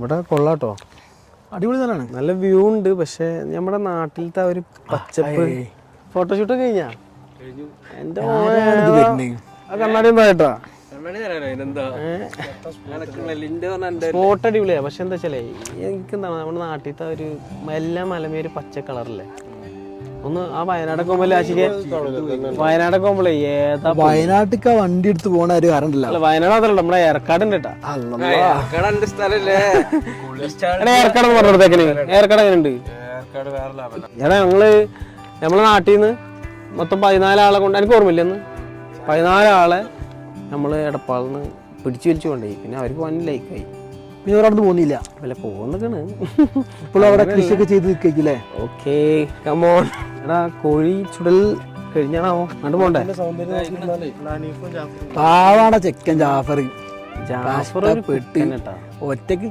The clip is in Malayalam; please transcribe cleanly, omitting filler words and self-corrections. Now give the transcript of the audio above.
ഇവിടെ കൊള്ളാട്ടോ, അടിപൊളി സ്ഥലമാണ്. നല്ല വ്യൂ ഉണ്ട്. പക്ഷെ നമ്മുടെ നാട്ടിലത്തെ ഒരു പച്ചപ്പ്. ഫോട്ടോഷൂട്ട് കഴിഞ്ഞാ എന്റെ കണ്ണാടി എന്തായിട്ടാ സ്പോട്ട് അടിപൊളിയാ. പക്ഷെ എന്താ വെച്ചാലേ എനിക്ക് എന്താണ് നമ്മുടെ നാട്ടിലത്തെ ഒരു എല്ലാ മലമേര് പച്ച കളറല്ലേ. ഒന്ന് ആ വയനാടൊക്കെ പോകുമ്പോൾ ആശിക്ക് വയനാടൊക്കെ പോകുമ്പോഴേ ഏതാ വയനാട്ടിക്ക് വണ്ടി എടുത്ത് പോണ ഒരു കാരണം ഉണ്ടല്ലോ. വയനാട് മാത്രല്ല നമ്മുടെ ഏർക്കാട് ഉണ്ട് കേട്ടാ. ഏർക്കാട് എന്ന് പറഞ്ഞിടത്തേക്കിന് ഏർക്കാട് എങ്ങനെ ഉണ്ട് എടാ. നമ്മളെ നാട്ടിൽ നിന്ന് മൊത്തം 14 ആളെ കൊണ്ട്, എനിക്ക് ഓർമ്മയില്ല, അന്ന് 14 ആളെ നമ്മള് എടപ്പാളിന്ന് പിടിച്ചു വലിച്ചു കൊണ്ടുപോയി. പിന്നെ അവർക്ക് വൻ ലൈക്കായി. പിന്നെ ഒരാടത്ത് പോകുന്നില്ല, വല്ല പോകുന്നൊക്കെയാണ്. ഇപ്പോഴും അവിടെ കൃഷിയൊക്കെ ചെയ്ത് നിൽക്കില്ലേ? Okay come on. എടാ കോഴി ചുടൽ കഴിഞ്ഞാണോ? അങ്ങോട്ട് പോണ്ടേ? പാവാണ് ചെക്കൻ ജാഫർ. ജാഫർ ഒരു പെട്ടിട്ടാ. ഒറ്റക്ക്